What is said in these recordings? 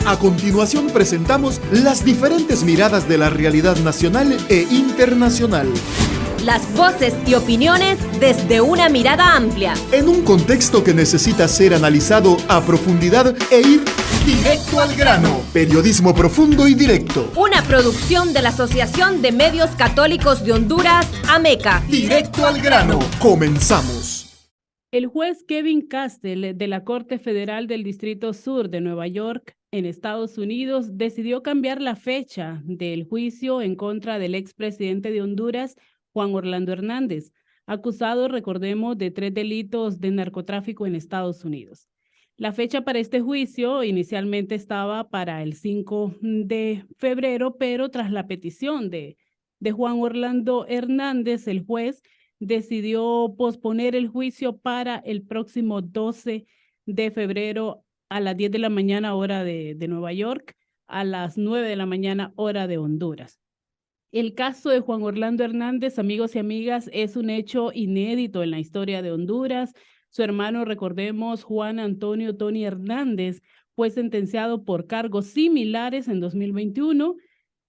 A continuación presentamos las diferentes miradas de la realidad nacional e internacional. Las voces y opiniones desde una mirada amplia. En un contexto que necesita ser analizado a profundidad e ir directo al grano. Periodismo profundo y directo. Una producción de la Asociación de Medios Católicos de Honduras, AMECA. Directo al grano. Comenzamos. El juez Kevin Castle de la Corte Federal del Distrito Sur de Nueva York, en Estados Unidos, decidió cambiar la fecha del juicio en contra del expresidente de Honduras, Juan Orlando Hernández, acusado, recordemos, de 3 delitos de narcotráfico en Estados Unidos. La fecha para este juicio inicialmente estaba para el 5 de febrero, pero tras la petición de Juan Orlando Hernández, el juez decidió posponer el juicio para el próximo 12 de febrero a las 10 de la mañana, hora de Nueva York, a las 9 de la mañana, hora de Honduras. El caso de Juan Orlando Hernández, amigos y amigas, es un hecho inédito en la historia de Honduras. Su hermano, recordemos, Juan Antonio Tony Hernández, fue sentenciado por cargos similares en 2021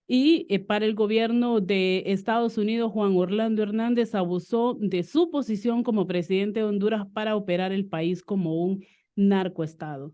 y para el gobierno de Estados Unidos, Juan Orlando Hernández abusó de su posición como presidente de Honduras para operar el país como un narcoestado.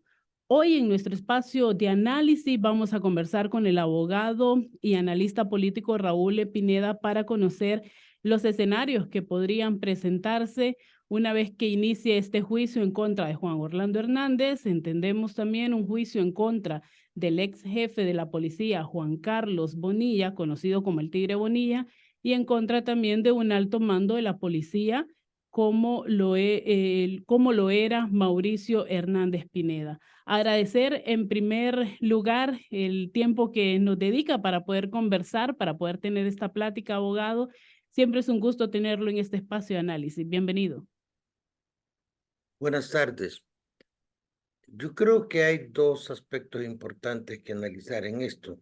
Hoy en nuestro espacio de análisis vamos a conversar con el abogado y analista político Raúl Pineda para conocer los escenarios que podrían presentarse una vez que inicie este juicio en contra de Juan Orlando Hernández. Entendemos también un juicio en contra del ex jefe de la policía, Juan Carlos Bonilla, conocido como el Tigre Bonilla, y en contra también de un alto mando de la policía, como lo era Mauricio Hernández Pineda. Agradecer en primer lugar el tiempo que nos dedica para poder conversar, para poder tener esta plática, abogado. Siempre es un gusto tenerlo en este espacio de análisis. Bienvenido. Buenas tardes. Yo creo que hay dos aspectos importantes que analizar en esto.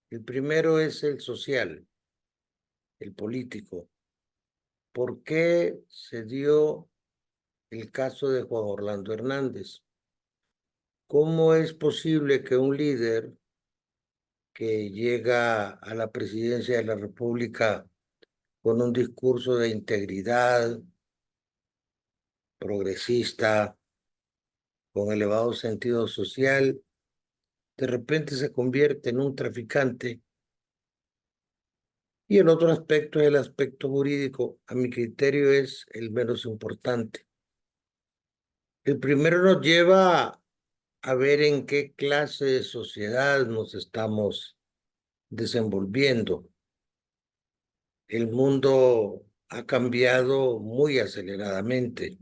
El primero es el social, el político. ¿Por qué se dio el caso de Juan Orlando Hernández? ¿Cómo es posible que un líder que llega a la presidencia de la República con un discurso de integridad, progresista, con elevado sentido social, de repente se convierte en un traficante? Y el otro aspecto es el aspecto jurídico. A mi criterio es el menos importante. El primero nos lleva a ver en qué clase de sociedad nos estamos desenvolviendo. El mundo ha cambiado muy aceleradamente.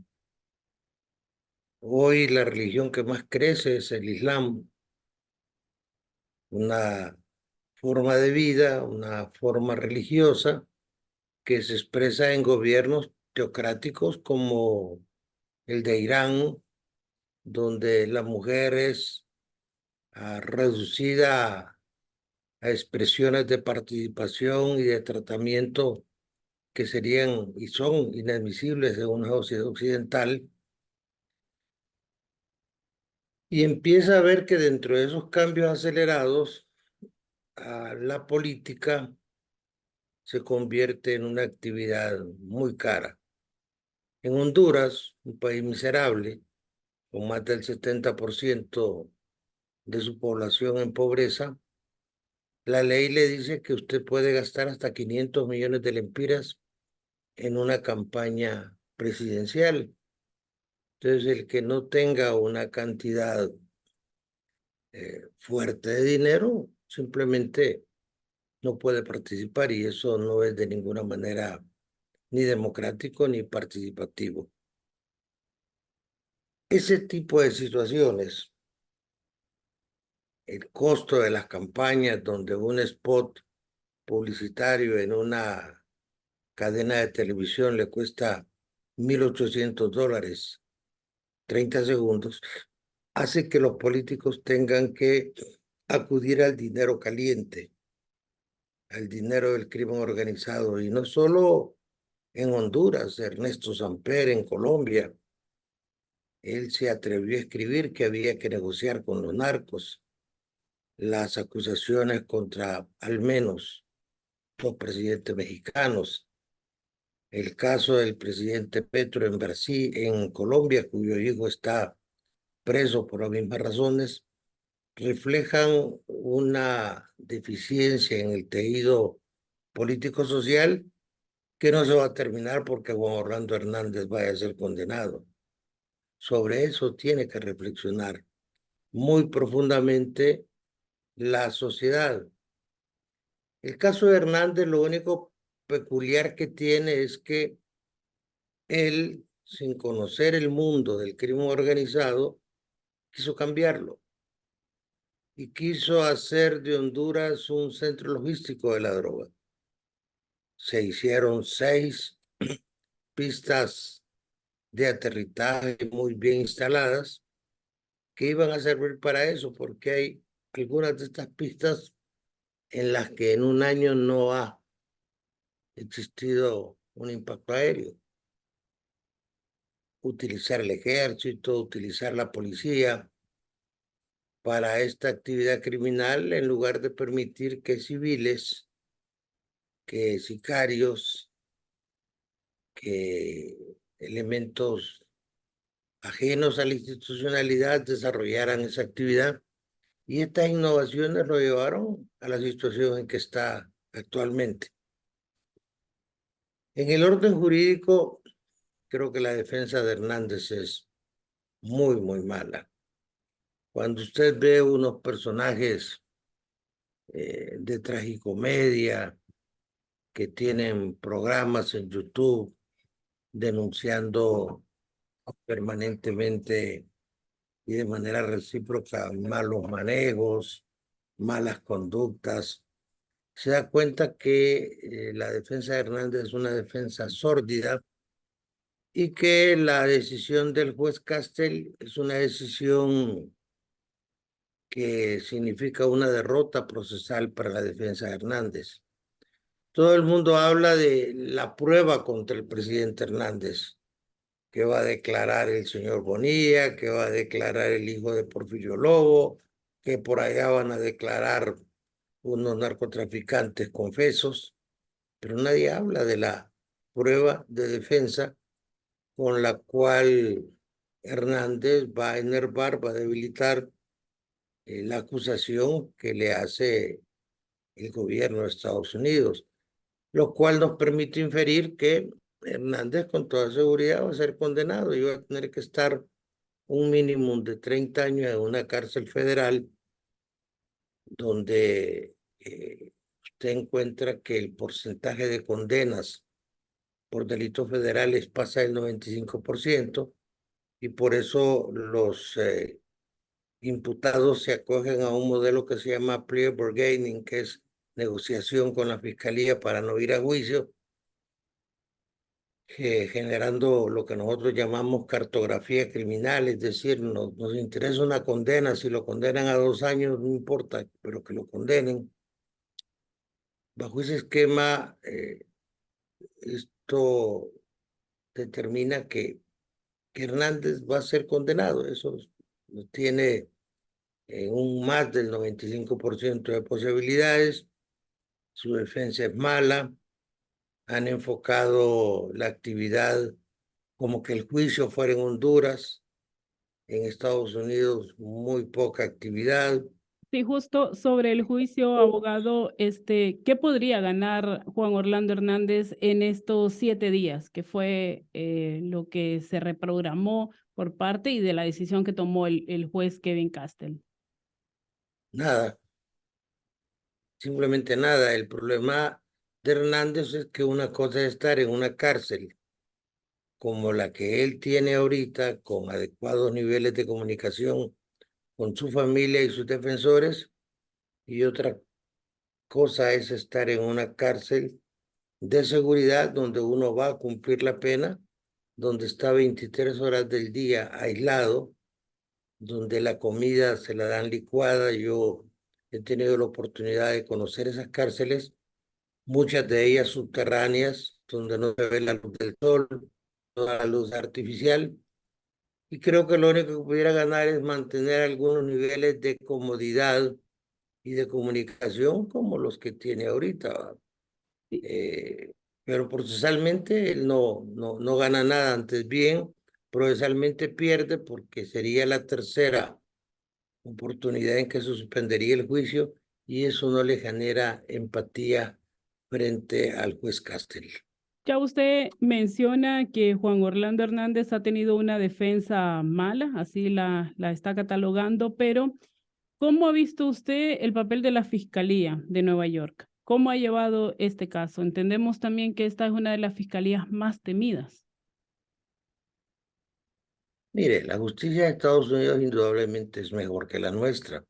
Hoy la religión que más crece es el Islam, una forma de vida, una forma religiosa que se expresa en gobiernos teocráticos como el de Irán, donde la mujer es reducida a expresiones de participación y de tratamiento que serían y son inadmisibles en una sociedad occidental. Y empieza a ver que dentro de esos cambios acelerados, la política se convierte en una actividad muy cara. En Honduras, un país miserable, con más del 70% de su población en pobreza, la ley le dice que usted puede gastar hasta 500 millones de lempiras en una campaña presidencial. Entonces, el que no tenga una cantidad fuerte de dinero, simplemente no puede participar, y eso no es de ninguna manera ni democrático ni participativo. Ese tipo de situaciones, el costo de las campañas donde un spot publicitario en una cadena de televisión le cuesta $1,800, 30 segundos, hace que los políticos tengan que acudir al dinero caliente, al dinero del crimen organizado, y no solo en Honduras. Ernesto Samper en Colombia, él se atrevió a escribir que había que negociar con los narcos las acusaciones contra al menos dos presidentes mexicanos. El caso del presidente Petro en Brasil, en Colombia, cuyo hijo está preso por las mismas razones, reflejan una deficiencia en el tejido político-social que no se va a terminar porque Juan Orlando Hernández vaya a ser condenado. Sobre eso tiene que reflexionar muy profundamente la sociedad. El caso de Hernández, lo único peculiar que tiene es que él, sin conocer el mundo del crimen organizado, quiso cambiarlo y quiso hacer de Honduras un centro logístico de la droga. Se hicieron 6 pistas de aterrizaje muy bien instaladas que iban a servir para eso, porque hay algunas de estas pistas en las que en un año no ha existido un impacto aéreo. Utilizar el ejército, utilizar la policía para esta actividad criminal en lugar de permitir que civiles, que sicarios, que elementos ajenos a la institucionalidad desarrollaran esa actividad. Y estas innovaciones lo llevaron a la situación en que está actualmente. En el orden jurídico, creo que la defensa de Hernández es muy mala. Cuando usted ve unos personajes de tragicomedia que tienen programas en YouTube denunciando permanentemente y de manera recíproca malos manejos, malas conductas, se da cuenta que la defensa de Hernández es una defensa sórdida y que la decisión del juez Castel es una decisión que significa una derrota procesal para la defensa de Hernández. Todo el mundo habla de la prueba contra el presidente Hernández, que va a declarar el señor Bonilla, que va a declarar el hijo de Porfirio Lobo, que por allá van a declarar unos narcotraficantes confesos, pero nadie habla de la prueba de defensa con la cual Hernández va a enervar, va a debilitar la acusación que le hace el gobierno de Estados Unidos, lo cual nos permite inferir que Hernández con toda seguridad va a ser condenado y va a tener que estar un mínimo de 30 años en una cárcel federal donde usted encuentra que el porcentaje de condenas por delitos federales pasa del 95% y por eso los imputados se acogen a un modelo que se llama plea bargaining, que es negociación con la fiscalía para no ir a juicio, generando lo que nosotros llamamos cartografía criminal, es decir, nos interesa una condena, si lo condenan a 2 años no importa, pero que lo condenen. Bajo ese esquema, esto determina que Hernández va a ser condenado, eso tiene un más del 95% de posibilidades, su defensa es mala, han enfocado la actividad como que el juicio fuera en Honduras, en Estados Unidos muy poca actividad. Sí, justo sobre el juicio, abogado, ¿qué podría ganar Juan Orlando Hernández en estos 7 días, que fue lo que se reprogramó por parte y de la decisión que tomó el juez Kevin Castel? Nada, simplemente nada. El problema de Hernández es que una cosa es estar en una cárcel como la que él tiene ahorita, con adecuados niveles de comunicación con su familia y sus defensores, y otra cosa es estar en una cárcel de seguridad donde uno va a cumplir la pena, donde está 23 horas del día aislado, donde la comida se la dan licuada. Yo he tenido la oportunidad de conocer esas cárceles, muchas de ellas subterráneas, donde no se ve la luz del sol, toda la luz artificial, y creo que lo único que pudiera ganar es mantener algunos niveles de comodidad y de comunicación como los que tiene ahorita. ¿Va? Sí. Pero procesalmente él no gana nada, antes bien, procesalmente pierde porque sería la tercera oportunidad en que se suspendería el juicio y eso no le genera empatía frente al juez Castel. Ya usted menciona que Juan Orlando Hernández ha tenido una defensa mala, así la está catalogando, pero ¿cómo ha visto usted el papel de la Fiscalía de Nueva York? ¿Cómo ha llevado este caso? Entendemos también que esta es una de las fiscalías más temidas. Mire, la justicia de Estados Unidos indudablemente es mejor que la nuestra,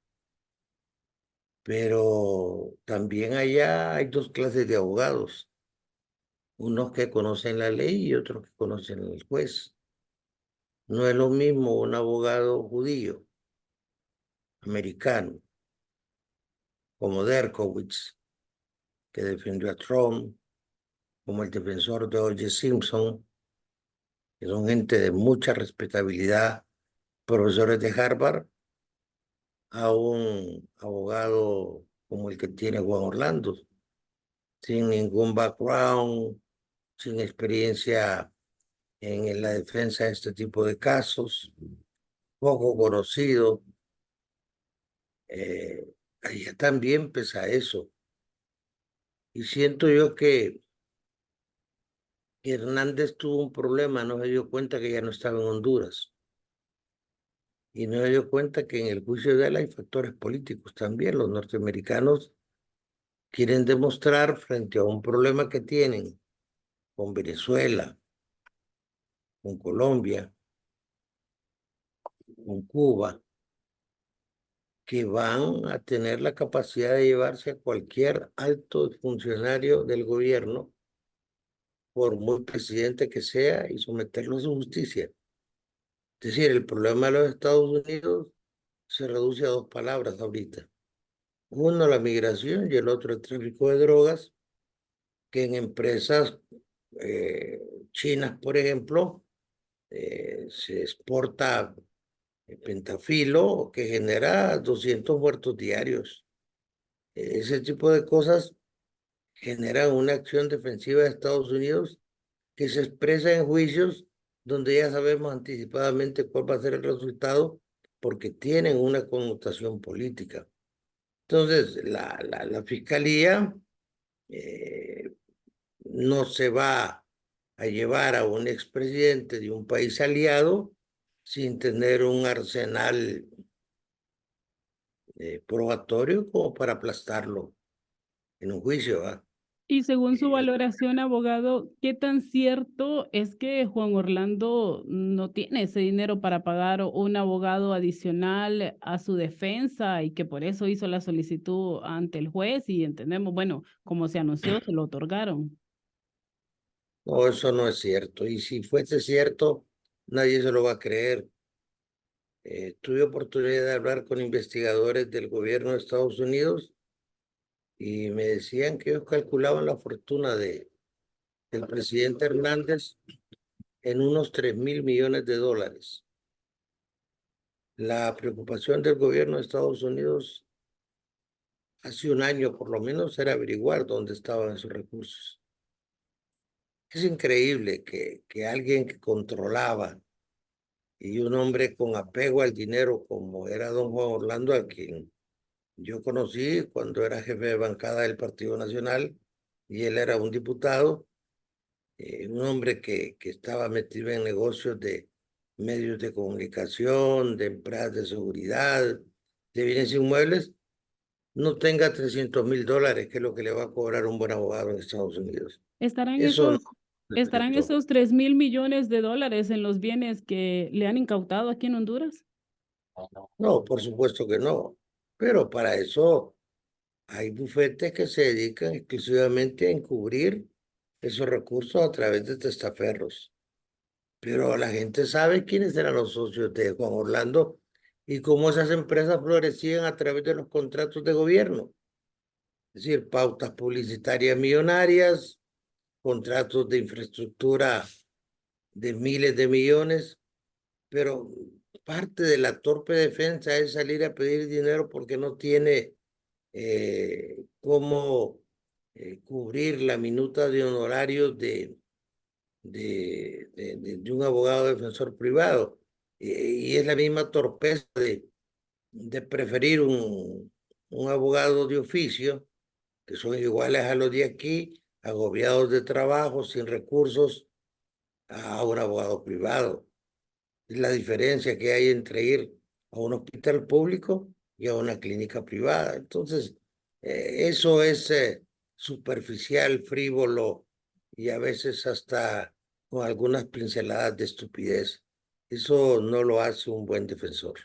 pero también allá hay dos clases de abogados, unos que conocen la ley y otros que conocen al juez. No es lo mismo un abogado judío, americano, como Dershowitz, que defendió a Trump, como el defensor de O.J. Simpson, que son gente de mucha respetabilidad, profesores de Harvard, a un abogado como el que tiene Juan Orlando, sin ningún background, sin experiencia en la defensa de este tipo de casos, poco conocido. Allá también pesa eso. Y siento yo que Hernández tuvo un problema, no se dio cuenta que ya no estaba en Honduras. Y no se dio cuenta que en el juicio de él hay factores políticos también. Los norteamericanos quieren demostrar frente a un problema que tienen con Venezuela, con Colombia, con Cuba, que van a tener la capacidad de llevarse a cualquier alto funcionario del gobierno, por muy presidente que sea, y someterlo a su justicia. Es decir, el problema de los Estados Unidos se reduce a dos palabras ahorita. Uno, la migración y el otro, el tráfico de drogas, que en empresas chinas, por ejemplo, se exporta pentafilo que genera 200 muertos diarios. Ese tipo de cosas generan una acción defensiva de Estados Unidos que se expresa en juicios donde ya sabemos anticipadamente cuál va a ser el resultado porque tienen una connotación política. Entonces, la fiscalía no se va a llevar a un expresidente de un país aliado sin tener un arsenal probatorio como para aplastarlo en un juicio. ¿Va? Y según su Eh, valoración, abogado, ¿qué tan cierto es que Juan Orlando no tiene ese dinero para pagar un abogado adicional a su defensa y que por eso hizo la solicitud ante el juez? Y entendemos, bueno, como se anunció, se lo otorgaron. no, eso no es cierto. Y si fuese cierto, nadie se lo va a creer. Tuve oportunidad de hablar con investigadores del gobierno de Estados Unidos y me decían que ellos calculaban la fortuna del presidente Hernández en unos 3.000 millones de dólares. La preocupación del gobierno de Estados Unidos hace un año por lo menos era averiguar dónde estaban esos recursos. Es increíble que alguien que controlaba y un hombre con apego al dinero como era don Juan Orlando, a quien yo conocí cuando era jefe de bancada del Partido Nacional y él era un diputado, un hombre que estaba metido en negocios de medios de comunicación, de empresas de seguridad, de bienes inmuebles, no tenga 300.000 dólares, que es lo que le va a cobrar un buen abogado en Estados Unidos. ¿Estarán Eso no esos, es estarán cierto. esos 3.000 millones de dólares en los bienes que le han incautado aquí en Honduras? No, por supuesto que no. Pero para eso hay bufetes que se dedican exclusivamente a encubrir esos recursos a través de testaferros. Pero la gente sabe quiénes eran los socios de Juan Orlando y cómo esas empresas florecían a través de los contratos de gobierno. Es decir, pautas publicitarias millonarias, contratos de infraestructura de miles de millones, pero parte de la torpe defensa es salir a pedir dinero porque no tiene cómo cubrir la minuta de honorarios de un abogado defensor privado. Y es la misma torpeza de preferir un abogado de oficio, que son iguales a los de aquí, agobiados de trabajo, sin recursos, a un abogado privado. Es la diferencia que hay entre ir a un hospital público y a una clínica privada. Entonces, eso es superficial, frívolo y a veces hasta con algunas pinceladas de estupidez. Eso no lo hace un buen defensor.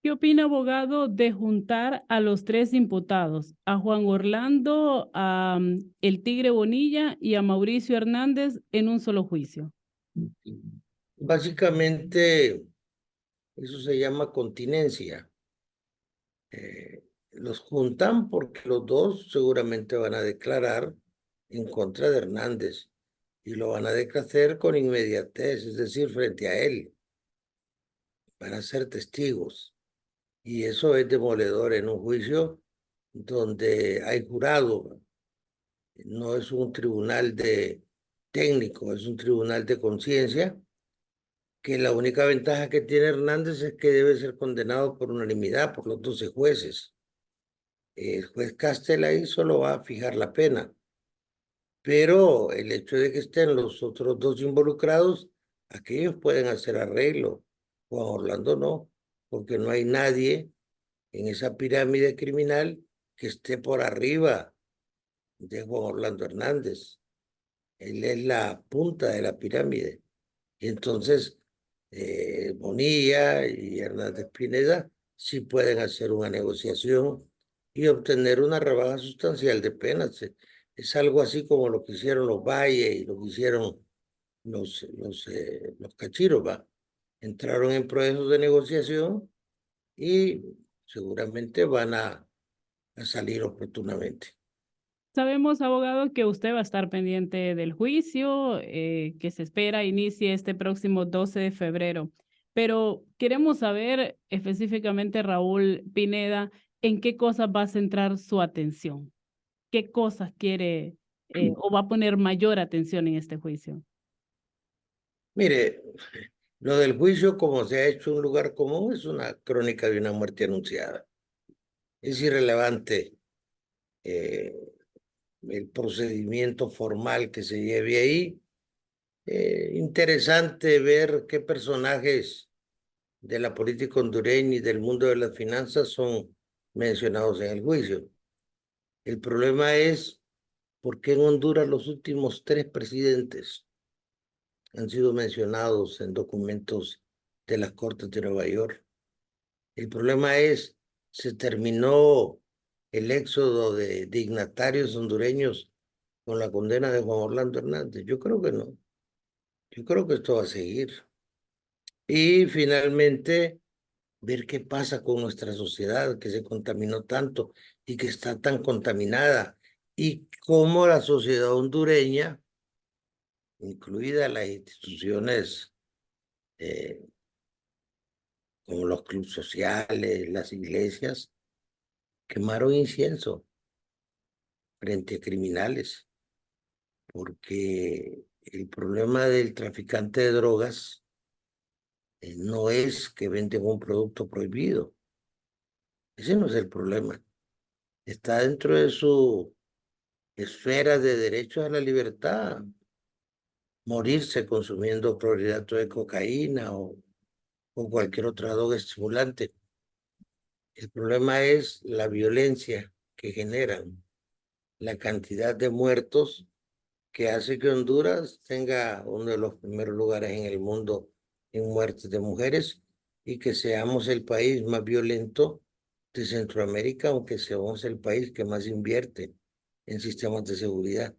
¿Qué opina, abogado, de juntar a los tres imputados, a Juan Orlando, a el Tigre Bonilla y a Mauricio Hernández en un solo juicio? Básicamente, eso se llama continencia. Los juntan porque los dos seguramente van a declarar en contra de Hernández y lo van a hacer con inmediatez, es decir, frente a él. Van a ser testigos y eso es demoledor en un juicio donde hay jurado. No es un tribunal de técnico, es un tribunal de conciencia, que la única ventaja que tiene Hernández es que debe ser condenado por unanimidad por los 12 jueces. El juez Castel ahí solo va a fijar la pena, pero el hecho de que estén los otros dos involucrados, aquellos pueden hacer arreglo. Juan Orlando no, porque no hay nadie en esa pirámide criminal que esté por arriba de Juan Orlando Hernández. Él es la punta de la pirámide. Y entonces, Bonilla y Hernández Pineda sí pueden hacer una negociación y obtener una rebaja sustancial de penas. Es algo así como lo que hicieron los Valle y lo que hicieron los Cachiros, ¿va? Entraron en procesos de negociación y seguramente van a salir oportunamente. Sabemos, abogado, que usted va a estar pendiente del juicio que se espera inicie este próximo 12 de febrero. Pero queremos saber específicamente, Raúl Pineda, en qué cosas va a centrar su atención. ¿Qué cosas quiere o va a poner mayor atención en este juicio? Mire, lo del juicio, como se ha hecho un lugar común, es una crónica de una muerte anunciada. Es irrelevante el procedimiento formal que se lleve ahí. Interesante ver qué personajes de la política hondureña y del mundo de las finanzas son mencionados en el juicio. El problema es por qué en Honduras los últimos 3 presidentes han sido mencionados en documentos de las Cortes de Nueva York. El problema es, ¿se terminó el éxodo de dignatarios hondureños con la condena de Juan Orlando Hernández? Yo creo que no. Yo creo que esto va a seguir. Y finalmente, ver qué pasa con nuestra sociedad que se contaminó tanto y que está tan contaminada, y cómo la sociedad hondureña, incluidas las instituciones como los clubes sociales, las iglesias, quemaron incienso frente a criminales, porque el problema del traficante de drogas no es que venden un producto prohibido. Ese no es el problema. Está dentro de su esfera de derechos a la libertad. Morirse consumiendo clorhidrato de cocaína o cualquier otra droga estimulante. El problema es la violencia que generan, la cantidad de muertos que hace que Honduras tenga uno de los primeros lugares en el mundo en muertes de mujeres y que seamos el país más violento de Centroamérica, aunque seamos el país que más invierte en sistemas de seguridad.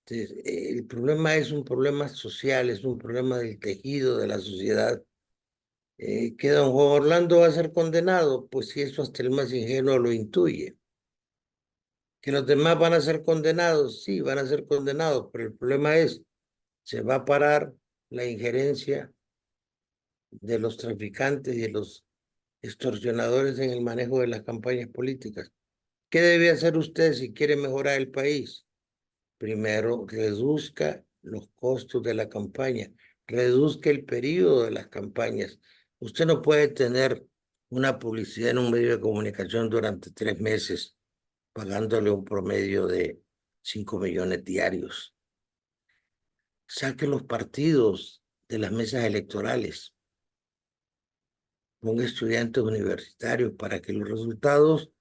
Entonces, el problema es un problema social, es un problema del tejido de la sociedad. ¿Que don Juan Orlando va a ser condenado? Pues si eso hasta el más ingenuo lo intuye. ¿Que los demás van a ser condenados? Sí, van a ser condenados, pero el problema es, se va a parar la injerencia de los traficantes y de los extorsionadores en el manejo de las campañas políticas. ¿Qué debe hacer usted si quiere mejorar el país? Primero, reduzca los costos de la campaña, reduzca el periodo de las campañas. Usted no puede tener una publicidad en un medio de comunicación durante 3 meses, pagándole un promedio de 5 millones diarios. Saque los partidos de las mesas electorales. Ponga estudiantes universitarios para que los resultados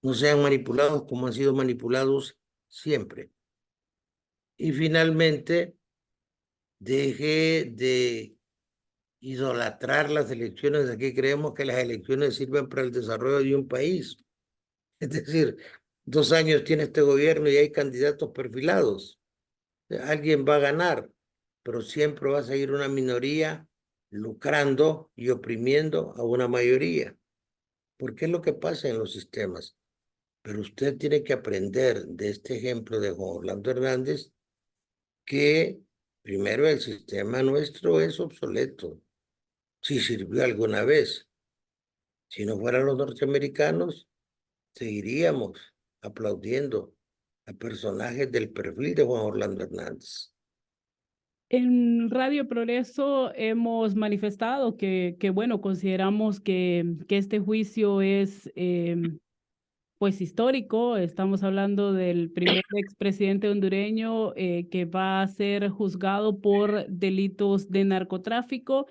no sean manipulados como han sido manipulados siempre. Y finalmente, deje de idolatrar las elecciones. Aquí creemos que las elecciones sirven para el desarrollo de un país. Es decir, 2 años tiene este gobierno y hay candidatos perfilados. Alguien va a ganar, pero siempre va a seguir una minoría lucrando y oprimiendo a una mayoría. Porque es lo que pasa en los sistemas. Pero usted tiene que aprender de este ejemplo de Juan Orlando Hernández que primero el sistema nuestro es obsoleto. Si sirvió alguna vez. Si no fueran los norteamericanos, seguiríamos aplaudiendo a personajes del perfil de Juan Orlando Hernández. En Radio Progreso hemos manifestado que bueno, consideramos que este juicio es pues histórico. Estamos hablando del primer expresidente hondureño que va a ser juzgado por delitos de narcotráfico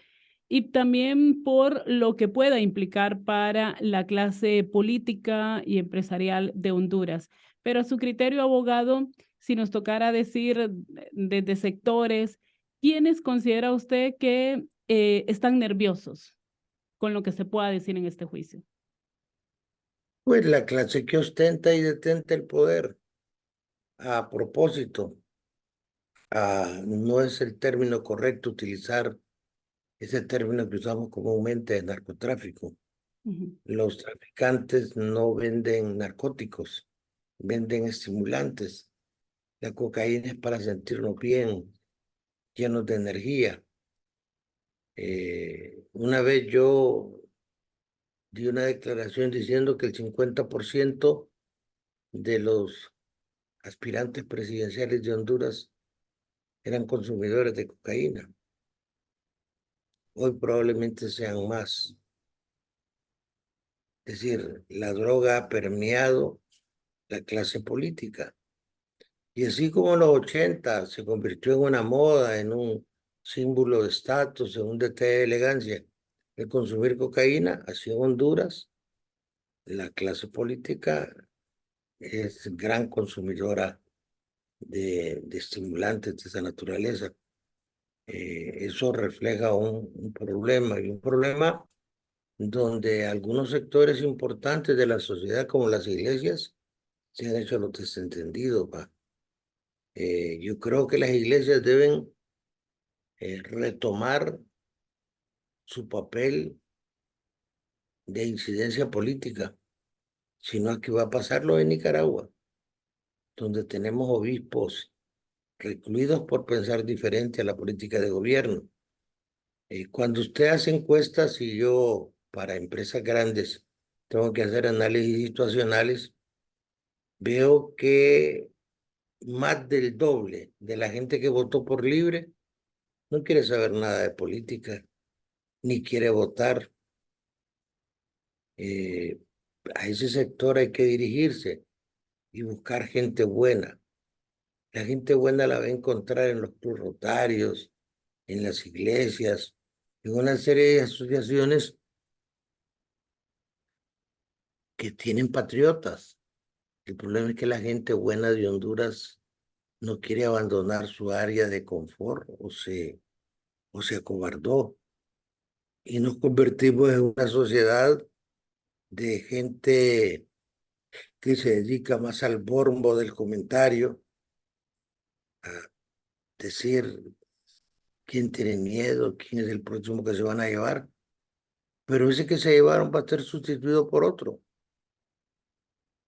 y también por lo que pueda implicar para la clase política y empresarial de Honduras. Pero a su criterio, abogado, si nos tocara decir desde sectores, ¿quiénes considera usted que están nerviosos con lo que se pueda decir en este juicio? Pues la clase que ostenta y detenta el poder. A propósito, no es el término correcto utilizar ese término que usamos comúnmente de narcotráfico. Los traficantes no venden narcóticos, venden estimulantes. La cocaína es para sentirnos bien, llenos de energía. Una vez yo di una declaración diciendo que el 50% de los aspirantes presidenciales de Honduras eran consumidores de cocaína. Hoy probablemente sean más. Es decir, la droga ha permeado la clase política. Y así como en los 80 se convirtió en una moda, en un símbolo de estatus, en un detalle de elegancia, el consumir cocaína, así en Honduras, la clase política es gran consumidora de estimulantes de esa naturaleza. Eso refleja un problema, y un problema donde algunos sectores importantes de la sociedad, como las iglesias, se han hecho los desentendidos. Yo creo que las iglesias deben retomar su papel de incidencia política, si no aquí va a pasar lo de Nicaragua, donde tenemos obispos recluidos por pensar diferente a la política de gobierno. Cuando usted hace encuestas y yo para empresas grandes tengo que hacer análisis situacionales, veo que más del doble de la gente que votó por Libre no quiere saber nada de política, ni quiere votar. A ese sector hay que dirigirse y buscar gente buena. La gente buena la va a encontrar en los clubes rotarios, en las iglesias, en una serie de asociaciones que tienen patriotas. El problema es que la gente buena de Honduras no quiere abandonar su área de confort o se acobardó. Y nos convertimos en una sociedad de gente que se dedica más al bombo del comentario, a decir quién tiene miedo, quién es el próximo que se van a llevar. Pero ese que se llevaron va a ser sustituido por otro.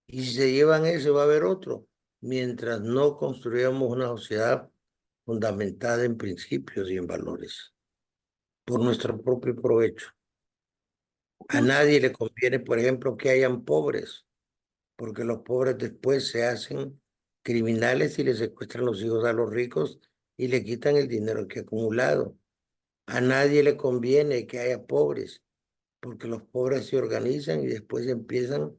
Y si se llevan ese, va a haber otro. Mientras no construyamos una sociedad fundamentada en principios y en valores, por nuestro propio provecho. A nadie le conviene, por ejemplo, que hayan pobres. porque los pobres después se hacen criminales y le secuestran los hijos a los ricos y le quitan el dinero que ha acumulado. A nadie le conviene que haya pobres, porque los pobres se organizan y después empiezan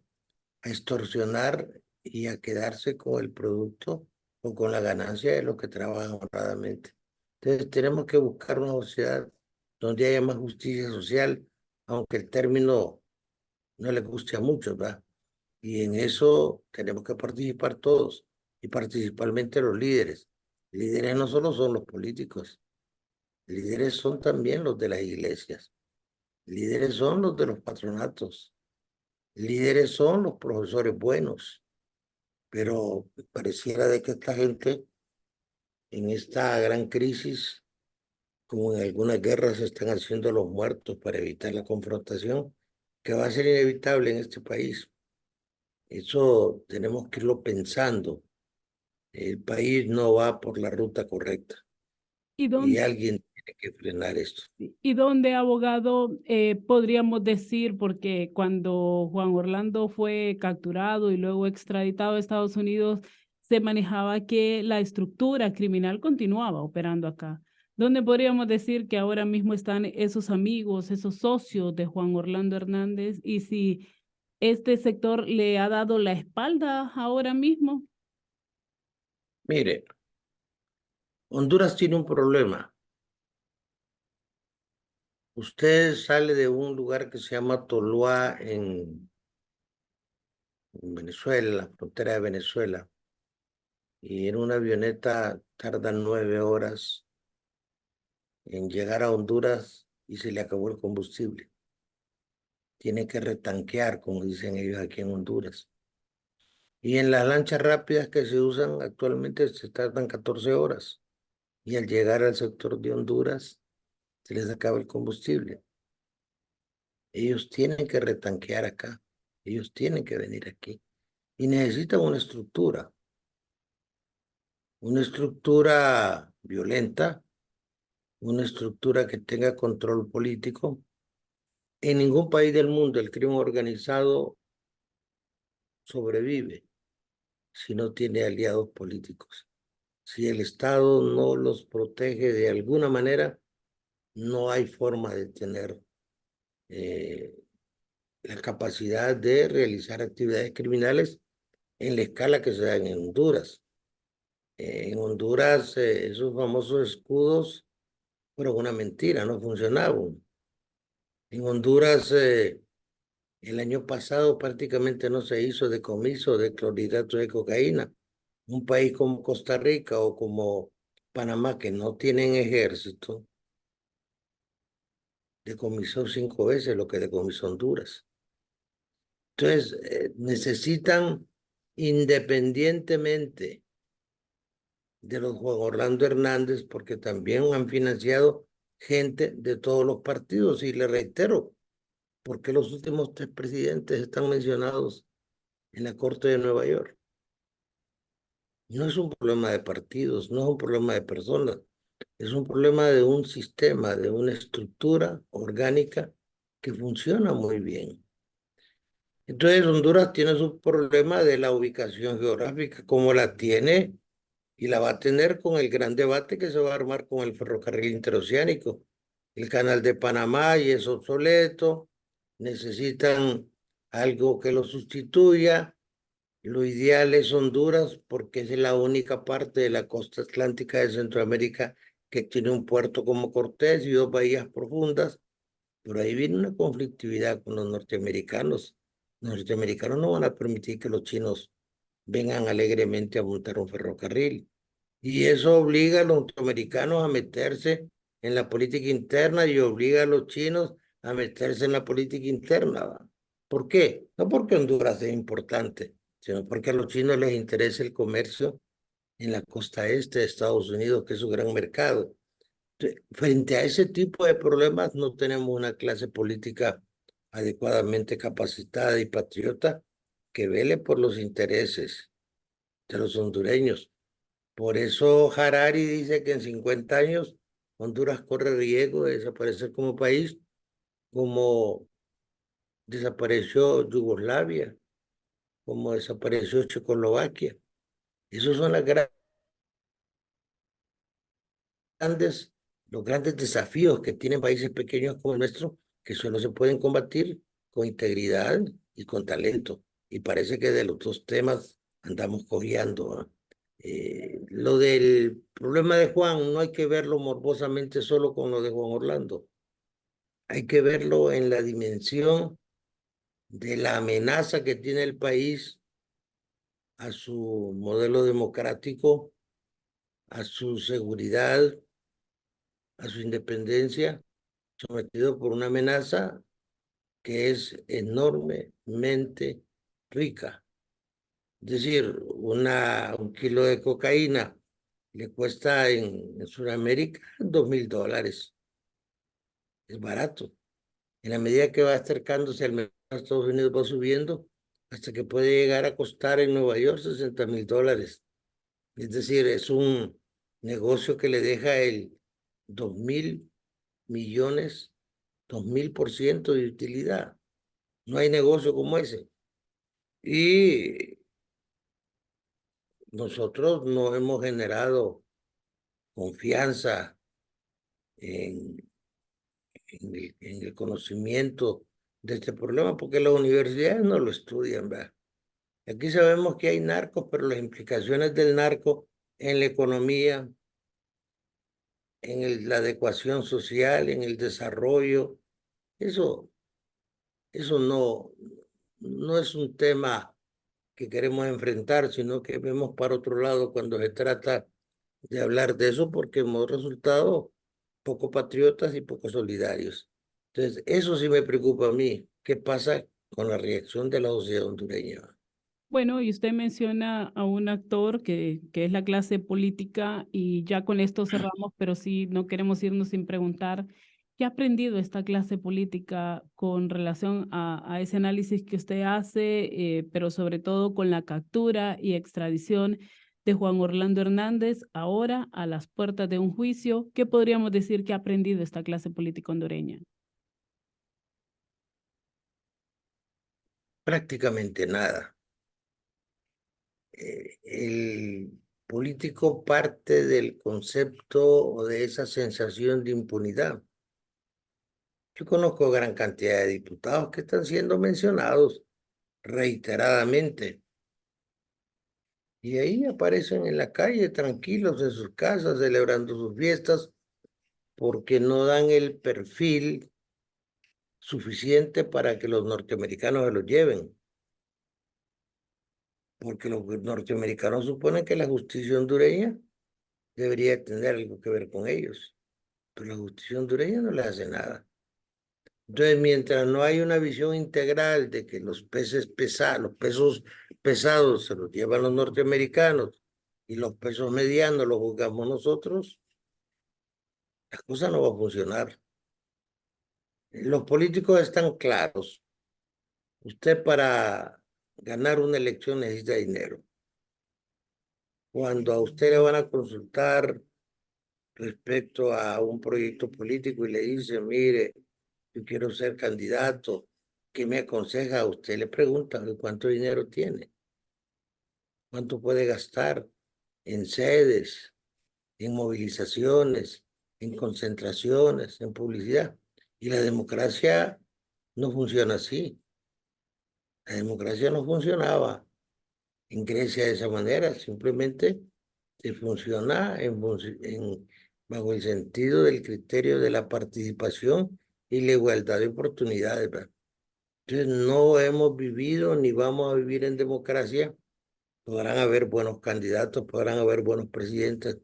a extorsionar y a quedarse con el producto o con la ganancia de los que trabajan honradamente. Entonces tenemos que buscar una sociedad donde haya más justicia social, aunque el término no le guste a muchos, ¿verdad? Y en eso tenemos que participar todos, y principalmente los líderes. Líderes no solo son los políticos, líderes son también los de las iglesias, líderes son los de los patronatos, líderes son los profesores buenos, pero pareciera de que esta gente en esta gran crisis, como en algunas guerras, se están haciendo los muertos para evitar la confrontación, que va a ser inevitable en este país. Eso tenemos que irlo pensando. El país no va por la ruta correcta ¿Y y dónde, alguien tiene que frenar esto. y dónde, abogado, podríamos decir, porque cuando Juan Orlando fue capturado y luego extraditado a Estados Unidos, se manejaba que la estructura criminal continuaba operando acá? ¿Dónde podríamos decir que ahora mismo están esos amigos, esos socios de Juan Orlando Hernández? Y si este sector le ha dado la espalda ahora mismo. Mire, Honduras tiene un problema. Usted sale de un lugar que se llama Tuluá en Venezuela, en la frontera de Venezuela, y en una avioneta tardan 9 horas en llegar a Honduras y se le acabó el combustible. Tiene que retanquear, como dicen ellos aquí en Honduras. Y en las lanchas rápidas que se usan actualmente se tardan 14 horas. Y al llegar al sector de Honduras, se les acaba el combustible. Ellos tienen que retanquear acá. Ellos tienen que venir aquí. Y necesitan una estructura violenta, una estructura que tenga control político. En ningún país del mundo el crimen organizado sobrevive si no tiene aliados políticos. Si el Estado no los protege de alguna manera, no hay forma de tener la capacidad de realizar actividades criminales en la escala que se dan en Honduras. En Honduras, esos famosos escudos fueron una mentira, no funcionaban. En Honduras, el año pasado prácticamente no se hizo decomiso de clorhidrato de cocaína. Un país como Costa Rica o como Panamá, que no tienen ejército, decomisó 5 veces lo que decomisó Honduras. Entonces, necesitan, independientemente de los Juan Orlando Hernández, porque también han financiado gente de todos los partidos. Y le reitero, porque los últimos 3 presidentes están mencionados en la Corte de Nueva York. No es un problema de partidos, no es un problema de personas, es un problema de un sistema, de una estructura orgánica que funciona muy bien. Entonces, Honduras tiene su problema de la ubicación geográfica, como la tiene y la va a tener con el gran debate que se va a armar con el ferrocarril interoceánico. El canal de Panamá y es obsoleto, necesitan algo que lo sustituya. Lo ideal es Honduras porque es la única parte de la costa atlántica de Centroamérica que tiene un puerto como Cortés y 2 bahías profundas. Pero ahí viene una conflictividad con los norteamericanos. Los norteamericanos no van a permitir que los chinos vengan alegremente a montar un ferrocarril. Y eso obliga a los norteamericanos a meterse en la política interna y obliga a los chinos a meterse en la política interna, ¿va? ¿Por qué? No porque Honduras es importante, sino porque a los chinos les interesa el comercio en la costa este de Estados Unidos, que es su gran mercado. Frente a ese tipo de problemas no tenemos una clase política adecuadamente capacitada y patriota que vele por los intereses de los hondureños. Por eso Harari dice que en 50 años Honduras corre riesgo de desaparecer como país, como desapareció Yugoslavia. como desapareció Checoslovaquia. Esos son las los grandes desafíos que tienen países pequeños como el nuestro, que solo se pueden combatir con integridad y con talento. Y parece que de los dos temas andamos cojeando, ¿ah? Lo del problema de Juan no hay que verlo morbosamente solo con lo de Juan Orlando. Hay que verlo en la dimensión de la amenaza que tiene el país a su modelo democrático, a su seguridad, a su independencia, sometido por una amenaza que es enormemente rica. Es decir, un kilo de cocaína le cuesta en Sudamérica $2,000. Es barato. En la medida que va acercándose al mercado de Estados Unidos va subiendo hasta que puede llegar a costar en Nueva York $60,000. Es decir, es un negocio que le deja el 2,000 millones, 2,000% de utilidad. No hay negocio como ese. Y nosotros no hemos generado confianza en, en el conocimiento de este problema porque las universidades no lo estudian, ¿verdad? Aquí sabemos que hay narcos, pero las implicaciones del narco en la economía, en la adecuación social, en el desarrollo, eso no es un tema que queremos enfrentar, sino que vemos para otro lado cuando se trata de hablar de eso, porque hemos resultado poco patriotas y poco solidarios. Entonces, eso sí me preocupa a mí. ¿Qué pasa con la reacción de la sociedad hondureña? Bueno, y usted menciona a un actor que es la clase política y ya con esto cerramos, pero sí no queremos irnos sin preguntar, ¿qué ha aprendido esta clase política con relación a ese análisis que usted hace, pero sobre todo con la captura y extradición de Juan Orlando Hernández ahora a las puertas de un juicio? ¿Qué podríamos decir que ha aprendido esta clase política hondureña? Prácticamente nada. El político parte del concepto o de esa sensación de impunidad. Yo conozco gran cantidad de diputados que están siendo mencionados reiteradamente y ahí aparecen en la calle tranquilos en sus casas celebrando sus fiestas porque no dan el perfil suficiente para que los norteamericanos se los lleven. Porque los norteamericanos suponen que la justicia hondureña debería tener algo que ver con ellos, pero la justicia hondureña no les hace nada. Entonces, mientras no hay una visión integral de que los pesos pesados se los llevan los norteamericanos y los pesos medianos los juzgamos nosotros, la cosa no va a funcionar. Los políticos están claros. Usted para ganar una elección necesita dinero. Cuando a usted le van a consultar respecto a un proyecto político y le dice, mire, yo quiero ser candidato, ¿qué me aconseja? Usted le pregunta cuánto dinero tiene, cuánto puede gastar en sedes, en movilizaciones, en concentraciones, en publicidad. Y la democracia no funciona así. La democracia no funcionaba en Grecia de esa manera, simplemente se funciona bajo el sentido del criterio de la participación y la igualdad de oportunidades, ¿verdad? Entonces no hemos vivido ni vamos a vivir en democracia. Podrán haber buenos candidatos, podrán haber buenos presidentes,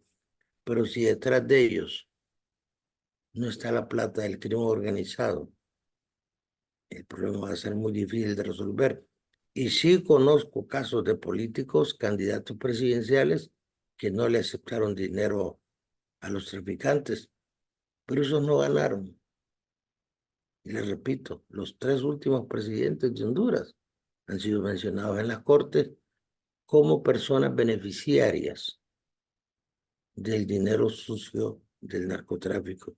pero si detrás de ellos no está la plata del crimen organizado, el problema va a ser muy difícil de resolver. Y sí conozco casos de políticos, candidatos presidenciales, que no le aceptaron dinero a los traficantes, pero esos no ganaron. Y les repito, los 3 últimos presidentes de Honduras han sido mencionados en las cortes como personas beneficiarias del dinero sucio del narcotráfico.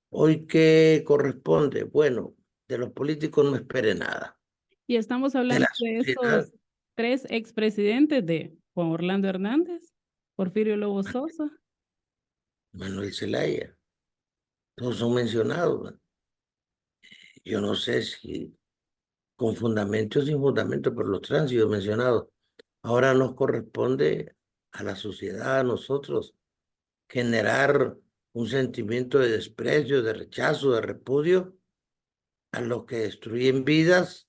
Hoy, ¿qué corresponde? Bueno, de los políticos no espere nada. Y estamos De hablando la de sociedad, 3 expresidentes de Juan Orlando Hernández, Porfirio Lobo Sosa, Manuel Zelaya. Todos son mencionados, ¿verdad? Yo no sé si con fundamento o sin fundamento, pero los tres han sido mencionados. Ahora nos corresponde a la sociedad, a nosotros, generar un sentimiento de desprecio, de rechazo, de repudio a los que destruyen vidas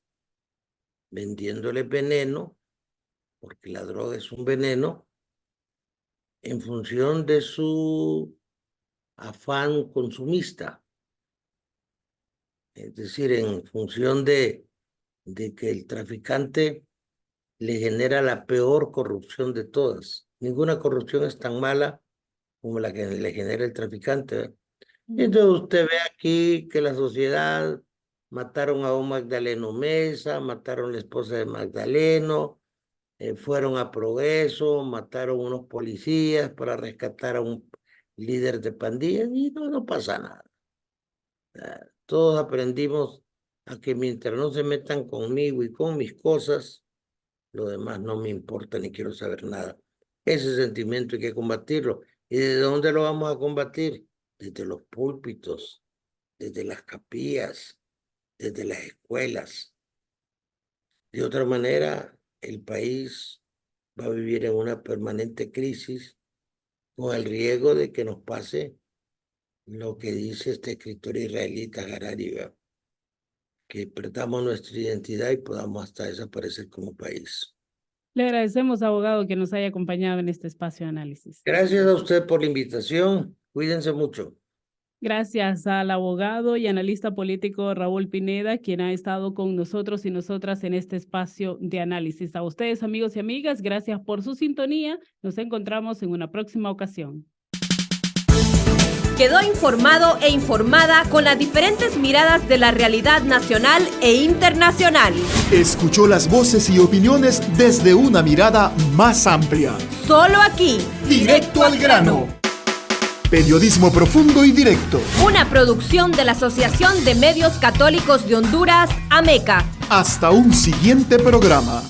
vendiéndoles veneno, porque la droga es un veneno, en función de su afán consumista. Es decir, en función de que el traficante le genera la peor corrupción de todas. Ninguna corrupción es tan mala como la que le genera el traficante, ¿verdad? Entonces usted ve aquí que la sociedad mataron a un Magdaleno Mesa, mataron a la esposa de Magdaleno, fueron a Progreso, mataron unos policías para rescatar a un líder de pandillas y no pasa nada. Todos aprendimos a que mientras no se metan conmigo y con mis cosas, lo demás no me importa ni quiero saber nada. Ese sentimiento hay que combatirlo. ¿Y desde dónde lo vamos a combatir? Desde los púlpitos, desde las capillas, desde las escuelas. De otra manera, el país va a vivir en una permanente crisis con el riesgo de que nos pase lo que dice este escritor israelita Harari, que perdamos nuestra identidad y podamos hasta desaparecer como país. Le agradecemos, abogado, que nos haya acompañado en este espacio de análisis. Gracias a usted por la invitación. Cuídense mucho. Gracias al abogado y analista político Raúl Pineda, quien ha estado con nosotros y nosotras en este espacio de análisis. A ustedes, amigos y amigas, gracias por su sintonía. Nos encontramos en una próxima ocasión. Quedó informado e informada con las diferentes miradas de la realidad nacional e internacional. Escuchó las voces y opiniones desde una mirada más amplia. Solo aquí, Directo al grano. Periodismo profundo y directo. Una producción de la Asociación de Medios Católicos de Honduras, AMECA. Hasta un siguiente programa.